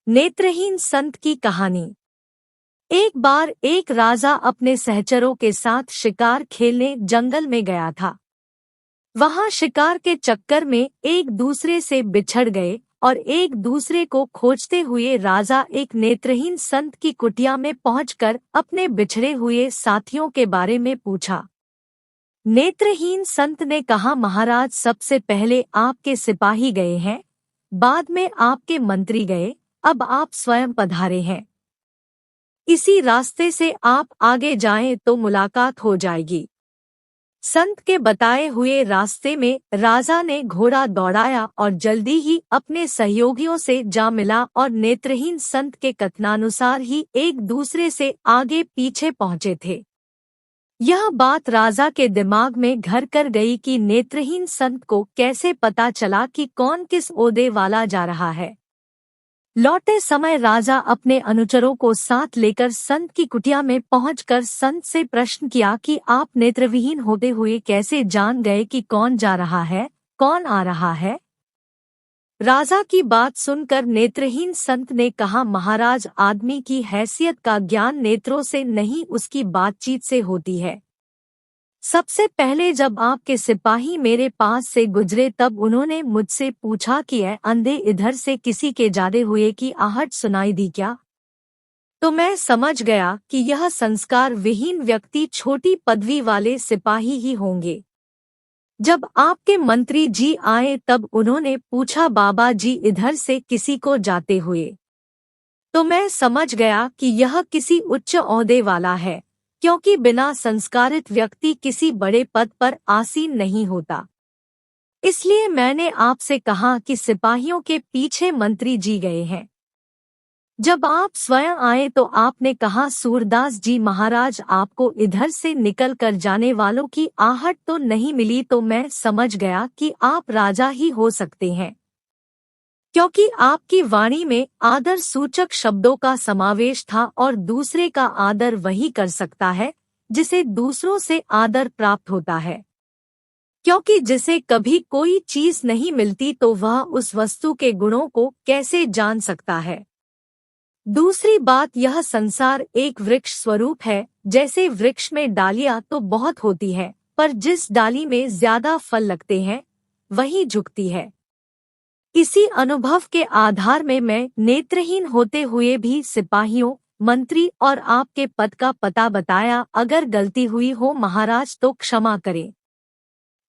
नेत्रहीन संत की कहानी। एक बार एक राजा अपने सहचरों के साथ शिकार खेलने जंगल में गया था। वहां शिकार के चक्कर में एक दूसरे से बिछड़ गए और एक दूसरे को खोजते हुए राजा एक नेत्रहीन संत की कुटिया में पहुंचकर अपने बिछड़े हुए साथियों के बारे में पूछा। नेत्रहीन संत ने कहा, महाराज, सबसे पहले आपके सिपाही गए हैं, बाद में आपके मंत्री गए, अब आप स्वयं पधारे हैं। इसी रास्ते से आप आगे जाएं तो मुलाकात हो जाएगी। संत के बताए हुए रास्ते में राजा ने घोड़ा दौड़ाया और जल्दी ही अपने सहयोगियों से जा मिला और नेत्रहीन संत के कथनानुसार ही एक दूसरे से आगे पीछे पहुंचे थे। यह बात राजा के दिमाग में घर कर गई कि नेत्रहीन संत को कैसे पता चला कि कौन किस ओहदे वाला जा रहा है। लौटे समय राजा अपने अनुचरों को साथ लेकर संत की कुटिया में पहुंचकर संत से प्रश्न किया कि आप नेत्रविहीन होते हुए कैसे जान गए कि कौन जा रहा है, कौन आ रहा है? राजा की बात सुनकर नेत्रहीन संत ने कहा, महाराज, आदमी की हैसियत का ज्ञान नेत्रों से नहीं उसकी बातचीत से होती है। सबसे पहले जब आपके सिपाही मेरे पास से गुजरे तब उन्होंने मुझसे पूछा कि अंधे इधर से किसी के जाते हुए की आहट सुनाई दी क्या? तो मैं समझ गया कि यह संस्कार विहीन व्यक्ति छोटी पदवी वाले सिपाही ही होंगे। जब आपके मंत्री जी आए तब उन्होंने पूछा, बाबा जी इधर से किसी को जाते हुए? तो मैं समझ गया कि यह किसी उच्च ओहदे वाला है, क्योंकि बिना संस्कारित व्यक्ति किसी बड़े पद पर आसीन नहीं होता। इसलिए मैंने आपसे कहा कि सिपाहियों के पीछे मंत्री जी गए हैं। जब आप स्वयं आए तो आपने कहा, सूरदास जी महाराज, आपको इधर से निकल कर जाने वालों की आहट तो नहीं मिली, तो मैं समझ गया कि आप राजा ही हो सकते हैं, क्योंकि आपकी वाणी में आदर सूचक शब्दों का समावेश था और दूसरे का आदर वही कर सकता है जिसे दूसरों से आदर प्राप्त होता है, क्योंकि जिसे कभी कोई चीज नहीं मिलती तो वह उस वस्तु के गुणों को कैसे जान सकता है। दूसरी बात, यह संसार एक वृक्ष स्वरूप है। जैसे वृक्ष में डालियां तो बहुत होती है, पर जिस डाली में ज्यादा फल लगते हैं वही झुकती है। इसी अनुभव के आधार में मैं नेत्रहीन होते हुए भी सिपाहियों, मंत्री और आपके पद का पता बताया। अगर गलती हुई हो महाराज तो क्षमा करें।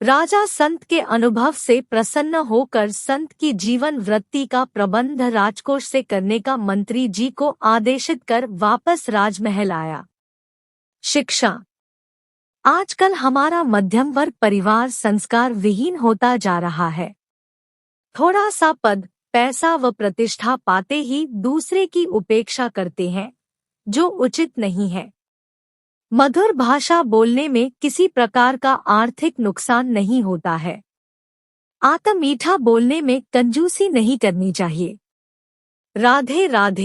राजा संत के अनुभव से प्रसन्न होकर संत की जीवन वृत्ति का प्रबंध राजकोष से करने का मंत्री जी को आदेशित कर वापस राजमहल आया। शिक्षा। आजकल हमारा मध्यम वर्ग परिवार संस्कार विहीन होता जा रहा है। थोड़ा सा पद, पैसा व प्रतिष्ठा पाते ही दूसरे की उपेक्षा करते हैं, जो उचित नहीं है। मधुर भाषा बोलने में किसी प्रकार का आर्थिक नुकसान नहीं होता है। आत्म मीठा बोलने में कंजूसी नहीं करनी चाहिए। राधे राधे।